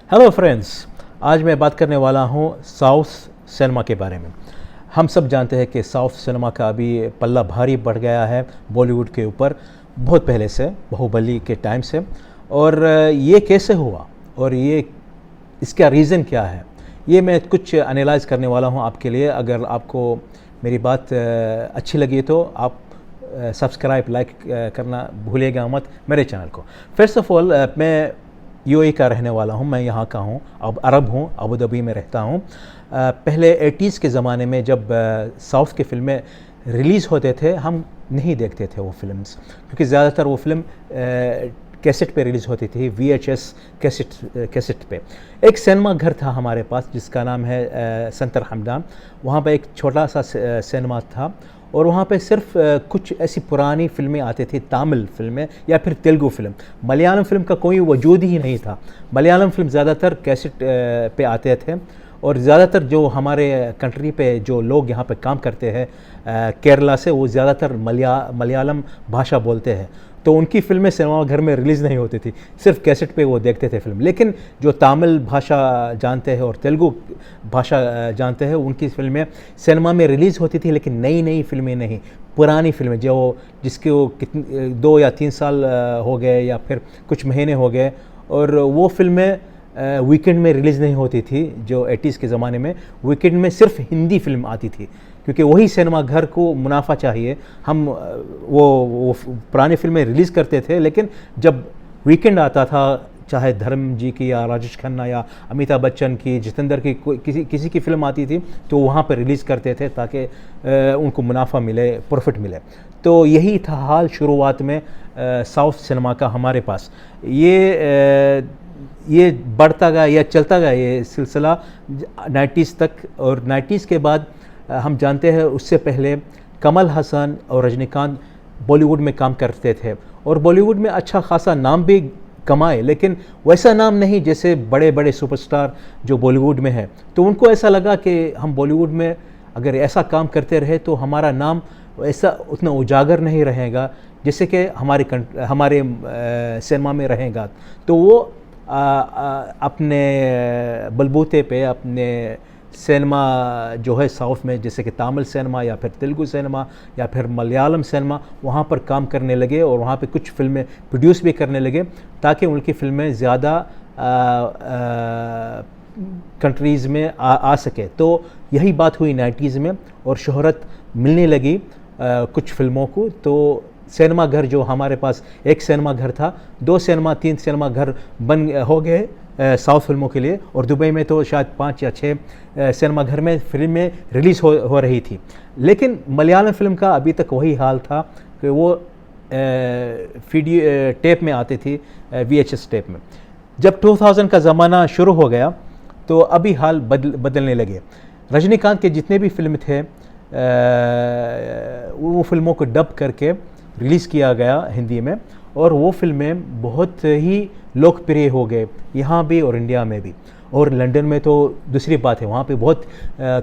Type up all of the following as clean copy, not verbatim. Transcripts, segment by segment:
Hello friends, आज मैं बात करने वाला हूँ साउथ सिनेमा के बारे में। हम सब जानते हैं कि साउथ सिनेमा का अभी पल्ला भारी बढ़ गया है बॉलीवुड के ऊपर बहुत पहले से, बाहुबली के टाइम से। और ये कैसे हुआ और ये इसका रीज़न क्या है, ये मैं कुछ एनालाइज करने वाला हूँ आपके लिए। अगर आपको मेरी बात अच्छी लगी तो आप सब्सक्राइब लाइक करना भूलिएगा मत मेरे चैनल को। फर्स्ट ऑफ ऑल, मैं यूएई का रहने वाला हूँ, मैं यहाँ का हूँ, अब अरब हूँ, अबू धाबी में रहता हूँ। पहले 80s के ज़माने में जब साउथ के फिल्में रिलीज़ होते थे हम नहीं देखते थे वो फिल्म्स, क्योंकि ज़्यादातर वो फिल्म कैसेट पे रिलीज़ होती थी, VHS कैसेट पे। एक सिनेमा घर था हमारे पास जिसका नाम है संतर हमदान। वहाँ पे एक छोटा सा सिनेमा था और वहाँ पे सिर्फ कुछ ऐसी पुरानी फिल्में आती थी, तमिल फिल्में या फिर तेलुगु फिल्म। मलयालम फिल्म का कोई वजूद ही नहीं था। मलयालम फिल्म ज़्यादातर कैसेट पे आते थे और ज़्यादातर जो हमारे कंट्री पे जो लोग यहाँ पे काम करते हैं केरला से, वो ज़्यादातर मलयालम भाषा बोलते हैं, तो उनकी फिल्में सिनेमा घर में रिलीज़ नहीं होती थी, सिर्फ कैसेट पे वो देखते थे फिल्म। लेकिन जो तमिल भाषा जानते हैं और तेलुगु भाषा जानते हैं, उनकी फिल्में सिनेमा में रिलीज़ होती थी, लेकिन नई नई फिल्में नहीं, पुरानी फिल्में जो जिसके वो कितने 2 या 3 साल हो गए या फिर कुछ महीने हो गए, और वो फिल्में वीकेंड में रिलीज़ नहीं होती थी। जो 80s के ज़माने में वीकेंड में सिर्फ हिंदी फिल्म आती थी, क्योंकि वही सिनेमा घर को मुनाफा चाहिए। हम वो पुरानी फिल्में रिलीज़ करते थे, लेकिन जब वीकेंड आता था, चाहे धर्म जी की या राजेश खन्ना या अमिताभ बच्चन की, जितेंद्र की, किसी की फिल्म आती थी तो वहाँ पर रिलीज़ करते थे ताकि उनको मुनाफा मिले, प्रॉफिट मिले। तो यही था हाल शुरुआत में साउथ सिनेमा का हमारे पास। ये बढ़ता गया या चलता गया ये सिलसिला 90s तक। और 90s के बाद हम जानते हैं उससे पहले कमल हसन और रजनीकांत बॉलीवुड में काम करते थे और बॉलीवुड में अच्छा खासा नाम भी कमाए, लेकिन वैसा नाम नहीं जैसे बड़े बड़े सुपरस्टार जो बॉलीवुड में है। तो उनको ऐसा लगा कि हम बॉलीवुड में अगर ऐसा काम करते रहे तो हमारा नाम ऐसा उतना उजागर नहीं रहेगा जैसे कि हमारे सिनेमा में रहेगा। तो वो अपने बलबूते पे अपने सिनेमा जो है साउथ में, जैसे कि तमिल सिनेमा या फिर तेलुगु सिनेमा या फिर मलयालम सिनेमा, वहाँ पर काम करने लगे और वहाँ पे कुछ फिल्में प्रोड्यूस भी करने लगे ताकि उनकी फिल्में ज़्यादा कंट्रीज़ में आ सके। तो यही बात हुई 90s में और शोहरत मिलने लगी कुछ फिल्मों को। तो सिनेमा घर जो हमारे पास एक सिनेमा घर था, 2 सिनेमा 3 सिनेमा घर हो गए साउथ फिल्मों के लिए, और दुबई में तो शायद 5 या 6 सिनेमा घर में फिल्में रिलीज़ हो रही थी। लेकिन मलयालम फिल्म का अभी तक वही हाल था कि वो वीडियो टेप में आती थी, VHS टेप में। जब 2000 का ज़माना शुरू हो गया तो अभी हाल बदलने लगे। रजनीकांत के जितने भी फिल्म थे वो फिल्मों को डब करके रिलीज़ किया गया हिंदी में, और वो फिल्में बहुत ही लोकप्रिय हो गए यहाँ भी और इंडिया में भी। और लंदन में तो दूसरी बात है, वहाँ पे बहुत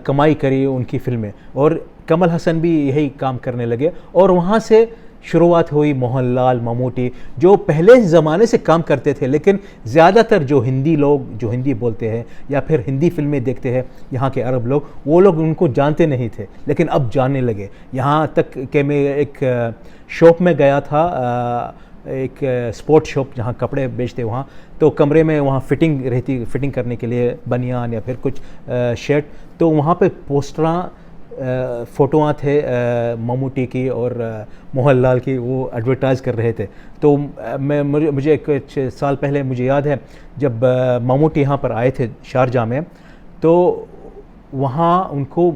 कमाई करी उनकी फिल्में, और कमल हसन भी यही काम करने लगे। और वहाँ से शुरुआत हुई मोहनलाल, ममूटी, जो पहले ज़माने से काम करते थे, लेकिन ज़्यादातर जो हिंदी लोग जो हिंदी बोलते हैं या फिर हिंदी फिल्में देखते हैं यहाँ के अरब लोग, वो लोग उनको जानते नहीं थे, लेकिन अब जानने लगे। यहाँ तक कि मैं एक शॉप में गया था, एक स्पोर्ट शॉप जहाँ कपड़े बेचते, वहाँ तो कमरे में वहाँ फिटिंग करने के लिए बनियान या फिर कुछ शर्ट, तो वहाँ पे पोस्टरां फ़ोटोआँ थे ममूटी की और मोहनलाल की, वो एडवर्टाइज़ कर रहे थे। तो मुझे कुछ साल पहले मुझे याद है जब ममूटी यहाँ पर आए थे शारजाह में, तो वहाँ उनको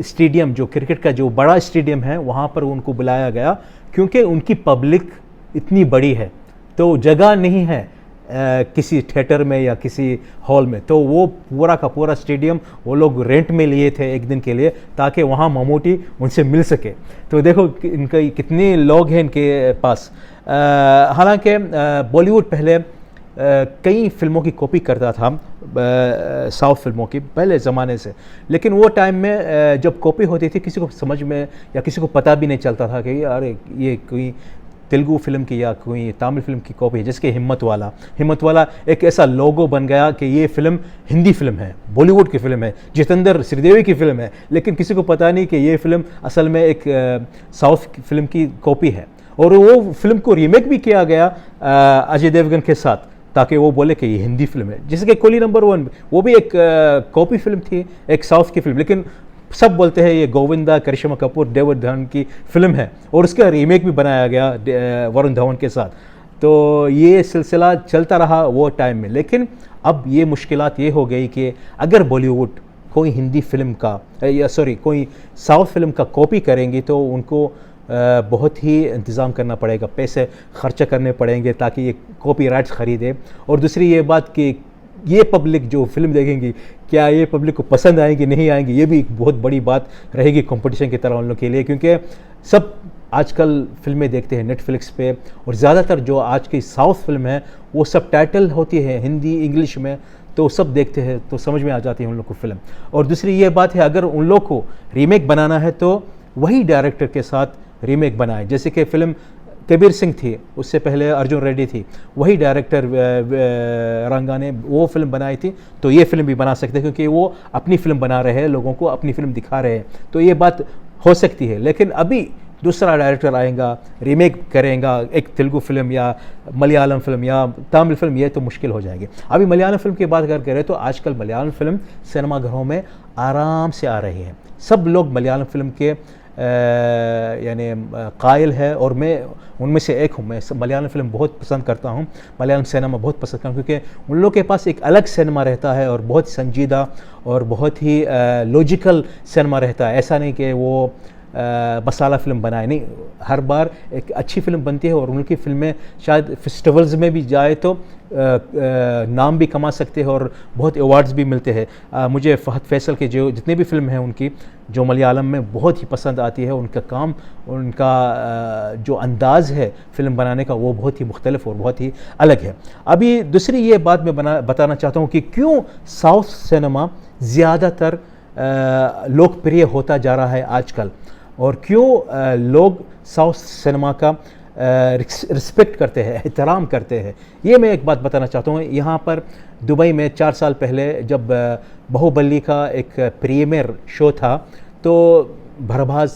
स्टेडियम, जो क्रिकेट का जो बड़ा स्टेडियम है, वहाँ पर उनको बुलाया गया, क्योंकि उनकी पब्लिक इतनी बड़ी है तो जगह नहीं है किसी थिएटर में या किसी हॉल में। तो वो पूरा का पूरा स्टेडियम वो लोग रेंट में लिए थे एक दिन के लिए, ताकि वहाँ ममूटी उनसे मिल सके। तो देखो इनके कितने लोग हैं इनके पास। हालांकि बॉलीवुड पहले कई फिल्मों की कॉपी करता था साउथ फिल्मों की पहले ज़माने से, लेकिन वो टाइम में जब कॉपी होती थी किसी को समझ में या किसी को पता भी नहीं चलता था कि अरे ये कोई तेलुगु फिल्म की या कोई तमिल फिल्म की कॉपी है, जिसके हिम्मत वाला एक ऐसा लोगो बन गया कि ये फिल्म हिंदी फिल्म है, बॉलीवुड की फिल्म है, जितेंद्र श्रीदेवी की फिल्म है, लेकिन किसी को पता नहीं कि ये फिल्म असल में एक साउथ फिल्म की कॉपी है। और वो फिल्म को रीमेक भी किया गया अजय देवगन के साथ, ताकि वो बोले कि ये हिंदी फिल्म है, जिसके कुली नंबर 1 वो भी एक कॉपी फिल्म थी, एक साउथ की फिल्म, लेकिन सब बोलते हैं ये गोविंदा, करिश्मा कपूर, डेविड धवन की फिल्म है, और उसका रीमेक भी बनाया गया वरुण धवन के साथ। तो ये सिलसिला चलता रहा वो टाइम में, लेकिन अब ये मुश्किलात ये हो गई कि अगर बॉलीवुड कोई हिंदी फिल्म का या कोई साउथ फिल्म का कॉपी करेंगी तो उनको बहुत ही इंतज़ाम करना पड़ेगा, पैसे खर्चा करने पड़ेंगे ताकि ये कॉपीराइट्स ख़रीदे। और दूसरी ये बात कि ये पब्लिक जो फिल्म देखेंगी, क्या ये पब्लिक को पसंद आएंगी नहीं आएंगी, ये भी एक बहुत बड़ी बात रहेगी कंपटीशन की तरह उन लोग के लिए, क्योंकि सब आजकल फिल्में देखते हैं नेटफ्लिक्स पे, और ज़्यादातर जो आज की साउथ फिल्म है वो सब टाइटल होती है हिंदी इंग्लिश में, तो सब देखते हैं तो समझ में आ जाती है उन लोग को फिल्म। और दूसरी ये बात है, अगर उन लोग को रीमेक बनाना है तो वही डायरेक्टर के साथ रीमेक बनाए, जैसे कि फिल्म कबीर सिंह थी, उससे पहले अर्जुन रेड्डी थी, वही डायरेक्टर रंगा ने वो फिल्म बनाई थी, तो ये फिल्म भी बना सकते हैं, क्योंकि वो अपनी फिल्म बना रहे हैं, लोगों को अपनी फिल्म दिखा रहे हैं, तो ये बात हो सकती है। लेकिन अभी दूसरा डायरेक्टर आएगा, रीमेक करेगा एक तेलुगु फिल्म या मलयालम फिल्म या तमिल फिल्म, ये तो मुश्किल हो जाएगी। अभी मलयालम फिल्म की बात करें तो आजकल मलयालम फिल्म सिनेमाघरों में आराम से आ रही है, सब लोग मलयालम फिल्म के यानी कायल है, और मैं उनमें से एक हूँ। मैं मलयालम फिल्म बहुत पसंद करता हूँ, मलयालम सिनेमा बहुत पसंद करता हूँ, क्योंकि उन लोग के पास एक अलग सिनेमा रहता है और बहुत संजीदा और बहुत ही लॉजिकल सिनेमा रहता है। ऐसा नहीं कि वो मसाला फिल्म बनाए, नहीं, हर बार एक अच्छी फिल्म बनती है, और उनकी फिल्में शायद फेस्टिवल्स में भी जाए तो नाम भी कमा सकते हैं और बहुत अवार्ड्स भी मिलते हैं। मुझे फहद फैसल के जो जितने भी फिल्म हैं उनकी, जो मलयालम में बहुत ही पसंद आती है, उनका काम, उनका जो अंदाज़ है फिल्म बनाने का, वो बहुत ही मुख्तलिफ और बहुत ही अलग है। अभी दूसरी ये बात मैं बताना चाहता हूँ कि क्यों साउथ सिनेमा ज़्यादातर लोकप्रिय होता जा रहा है आजकल, और क्यों लोग साउथ सिनेमा का रिस्पेक्ट करते हैं, एहतराम करते हैं। ये मैं एक बात बताना चाहता हूँ। यहाँ पर दुबई में 4 साल पहले जब बाहुबली का एक प्रीमियर शो था, तो भरबाज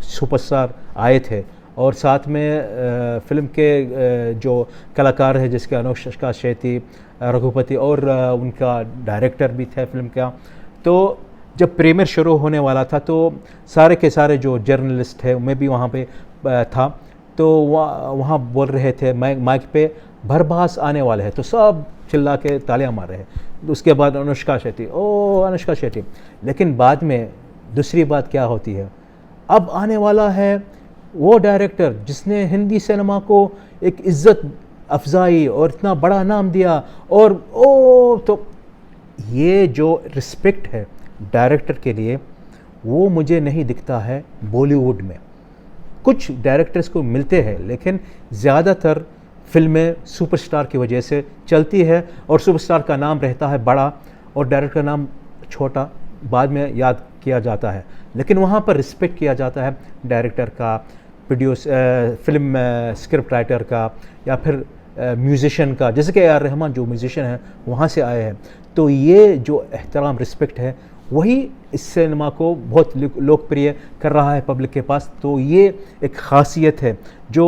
सुपरस्टार आए थे, और साथ में फिल्म के जो कलाकार हैं, जिसके अनुष्का शेट्टी, रघुपति, और उनका डायरेक्टर भी थे फिल्म का। तो जब प्रीमियर शुरू होने वाला था तो सारे के सारे जो जर्नलिस्ट है, मैं भी वहाँ पे था, तो वहाँ बोल रहे थे माइक पे, भरबास आने वाले हैं, तो सब चिल्ला के तालियां मार रहे हैं। उसके बाद अनुष्का शेट्टी, ओ अनुष्का शेट्टी। लेकिन बाद में दूसरी बात क्या होती है, अब आने वाला है वो डायरेक्टर जिसने हिंदी सिनेमा को एक इज्जत अफजाई और इतना बड़ा नाम दिया, और तो ये जो रिस्पेक्ट है डायरेक्टर के लिए, वो मुझे नहीं दिखता है बॉलीवुड में। कुछ डायरेक्टर्स को मिलते हैं, लेकिन ज़्यादातर फिल्में सुपरस्टार की वजह से चलती है, और सुपरस्टार का नाम रहता है बड़ा और डायरेक्टर का नाम छोटा, बाद में याद किया जाता है। लेकिन वहाँ पर रिस्पेक्ट किया जाता है डायरेक्टर का, फिल्म स्क्रिप्ट राइटर का, या फिर म्यूज़िशियन का, जैसे कि ए.आर. रहमान जो म्यूज़िशियन है वहाँ से आए हैं। तो ये जो एहतराम, रिस्पेक्ट है, वही इस सिनेमा को बहुत लोकप्रिय कर रहा है पब्लिक के पास। तो ये एक ख़ासियत है जो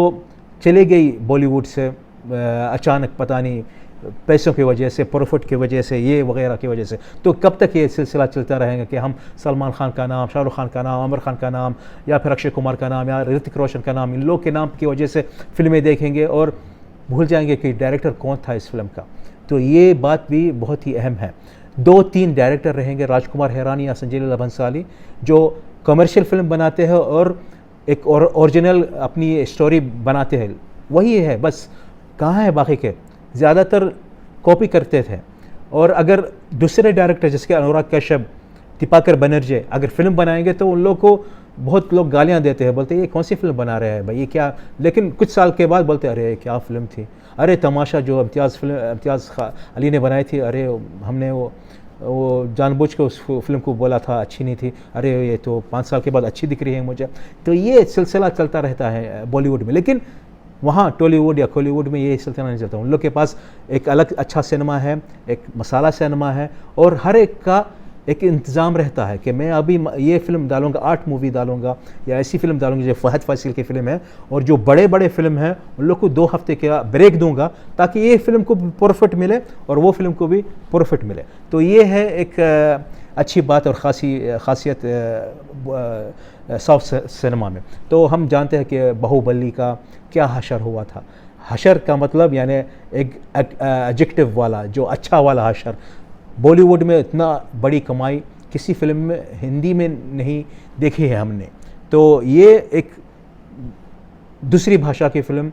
चले गई बॉलीवुड से अचानक, पता नहीं पैसों की वजह से, प्रॉफिट की वजह से, ये वगैरह की वजह से। तो कब तक ये सिलसिला चलता रहेगा कि हम सलमान खान का नाम, शाहरुख खान का नाम, आमिर खान का नाम, या फिर अक्षय कुमार का नाम, या ऋतिक रोशन का नाम, इन लोग के नाम की वजह से फिल्में देखेंगे और भूल जाएंगे कि डायरेक्टर कौन था इस फिल्म का। तो ये बात भी बहुत ही अहम है। 2-3 डायरेक्टर रहेंगे, राजकुमार हिरानी या संजय लीला भंसाली, जो कमर्शियल फिल्म बनाते हैं और एक ओरिजिनल अपनी स्टोरी बनाते हैं, वही है बस। कहाँ है बाकी के? ज़्यादातर कॉपी करते थे। और अगर दूसरे डायरेक्टर जिसके अनुराग कश्यप, दीपाकर बनर्जे अगर फिल्म बनाएंगे तो उन लोग को बहुत लोग गालियां देते हैं, बोलते हैं ये कौन सी फिल्म बना रहे हैं भाई, ये क्या। लेकिन कुछ साल के बाद बोलते हैं अरे क्या फ़िल्म थी, अरे तमाशा जो इम्तियाज़ अली ने बनाई थी, अरे हमने वो जानबूझ के उस फिल्म को बोला था अच्छी नहीं थी, अरे ये तो 5 साल के बाद अच्छी दिख रही है मुझे। तो ये सिलसिला चलता रहता है बॉलीवुड में। लेकिन वहाँ टॉलीवुड या कॉलीवुड में ये सिलसिला नहीं चलता। उन लोग के पास एक अलग अच्छा सिनेमा है, एक मसाला सिनेमा है, और हर एक का एक इंतज़ाम रहता है कि मैं अभी ये फ़िल्म डालूंगा, 8 मूवी डालूंगा या ऐसी फ़िल्म डालूंगी जो फ़हद फासिल की फ़िल्म है, और जो बड़े बड़े फ़िल्म हैं उन लोग को 2 हफ्ते का ब्रेक दूंगा ताकि ये फ़िल्म को प्रॉफिट मिले और वो फ़िल्म को भी प्रॉफिट मिले। तो ये है एक अच्छी बात और खासियत साउथ सिनेमा में। तो हम जानते हैं कि बाहुबली का क्या हशर हुआ था। हशर का मतलब यानी एक एडजेक्टिव वाला, जो अच्छा वाला हशर। बॉलीवुड में इतना बड़ी कमाई किसी फिल्म में हिंदी में नहीं देखी है हमने। तो ये एक दूसरी भाषा की फ़िल्म,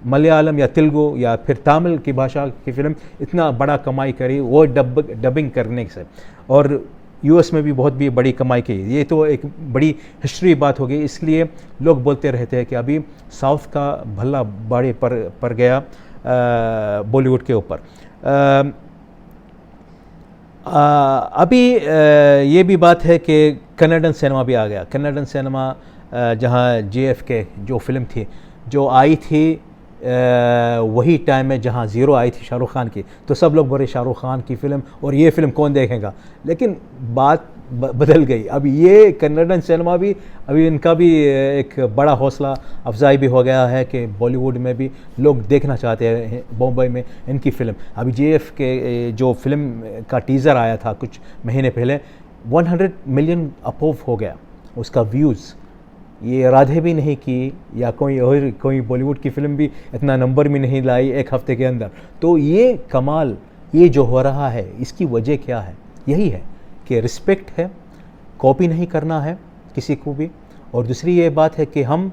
मलयालम या तेलुगु या फिर तमिल की भाषा की फ़िल्म इतना बड़ा कमाई करी वो डबिंग करने से, और यूएस में भी बहुत भी बड़ी कमाई की। ये तो एक बड़ी हिस्ट्री बात हो गई। इसलिए लोग बोलते रहते हैं कि अभी साउथ का भला बाड़े पर गया बॉलीवुड के ऊपर। अभी ये भी बात है कि कन्नड़न सिनेमा भी आ गया। कन्नड़न सिनेमा जहाँ JFK जो फिल्म थी जो आई थी वही टाइम में जहाँ ज़ीरो आई थी शाहरुख खान की, तो सब लोग बोले शाहरुख खान की फ़िल्म और ये फ़िल्म कौन देखेगा। लेकिन बात बदल गई। अब ये कन्नड़न सिनेमा भी अभी इनका भी एक बड़ा हौसला अफजाई भी हो गया है कि बॉलीवुड में भी लोग देखना चाहते हैं बॉम्बे में इनकी फ़िल्म। अभी JFK जो फिल्म का टीज़र आया था कुछ महीने पहले, 100 मिलियन अपोव हो गया उसका व्यूज़। ये राधे भी नहीं की या कोई बॉलीवुड की फ़िल्म भी इतना नंबर भी नहीं लाई एक हफ़्ते के अंदर। तो ये कमाल ये जो हो रहा है इसकी वजह क्या है? यही है कि रिस्पेक्ट है, कॉपी नहीं करना है किसी को भी, और दूसरी ये बात है कि हम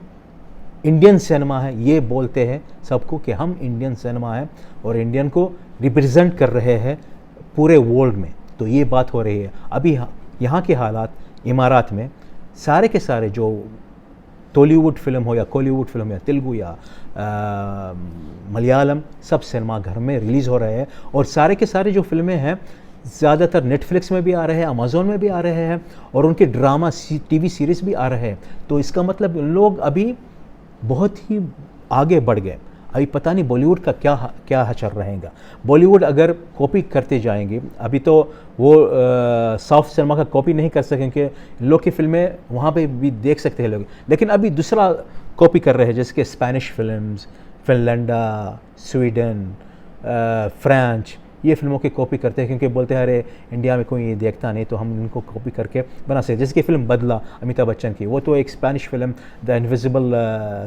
इंडियन सिनेमा है, ये बोलते हैं सबको कि हम इंडियन सिनेमा है और इंडियन को रिप्रेजेंट कर रहे हैं पूरे वर्ल्ड में। तो ये बात हो रही है। अभी यहाँ के हालात इमारात में सारे के सारे जो टॉलीवुड फिल्म हो या कॉलीवुड फिल्म या तेलुगु या मलयालम, सब सिनेमा घर में रिलीज़ हो रहे हैं, और सारे के सारे जो फिल्में हैं ज़्यादातर नेटफ्लिक्स में भी आ रहे हैं, अमेज़ॉन में भी आ रहे हैं, और उनके ड्रामा TV सीरीज़ भी आ रहे हैं। तो इसका मतलब लोग अभी बहुत ही आगे बढ़ गए। अभी पता नहीं बॉलीवुड का क्या हशर रहेगा। बॉलीवुड अगर कॉपी करते जाएंगे, अभी तो वो साउथ सिनेमा का कॉपी नहीं कर सकेंगे, लोग की फिल्में वहाँ पे भी देख सकते हैं लोग, लेकिन अभी दूसरा कॉपी कर रहे हैं, जैसे कि स्पेनिश फिल्म्स, फिनलैंडा, स्वीडन, फ्रेंच, ये फिल्मों की कॉपी करते हैं क्योंकि बोलते हैं अरे इंडिया में कोई ये देखता नहीं तो हम इनको कॉपी करके बना सकते। जैसे कि फिल्म बदला अमिताभ बच्चन की, वो तो एक Spanish film the invisible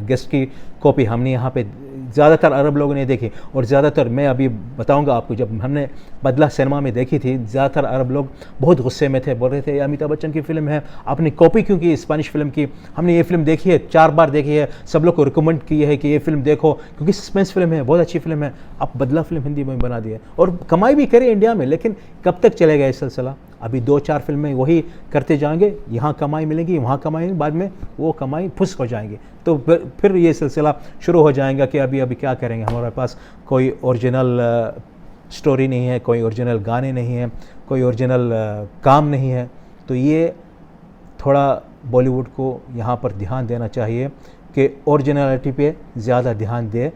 guest की कॉपी हमने यहाँ पे ज़्यादातर अरब लोगों ने देखी, और ज़्यादातर मैं अभी बताऊंगा आपको, जब हमने बदला सिनेमा में देखी थी ज़्यादातर अरब लोग बहुत गुस्से में थे, बोल रहे थे ये अमिताभ बच्चन की फ़िल्म है, आपने कॉपी क्यों की स्पेनिश फिल्म की, हमने ये फिल्म देखी है 4 बार देखी है, सब लोग को रिकमेंड की है कि ये फिल्म देखो क्योंकि सस्पेंस फिल्म है, बहुत अच्छी फिल्म है, आप बदला फिल्म हिंदी में बना दिए और कमाई भी करे इंडिया में। लेकिन कब तक चलेगा ये सिलसिला? अभी 2-4 फिल्में वही करते जाएंगे, यहाँ कमाई मिलेगी, वहाँ कमाई, बाद में वो कमाई फुस हो जाएंगी, तो फिर ये सिलसिला शुरू हो जाएगा कि अभी क्या करेंगे, हमारे पास कोई ओरिजिनल स्टोरी नहीं है, कोई ओरिजिनल गाने नहीं हैं, कोई ओरिजिनल काम नहीं है। तो ये थोड़ा बॉलीवुड को यहाँ पर ध्यान देना चाहिए कि ओरिजिनलिटी पे ज़्यादा ध्यान दे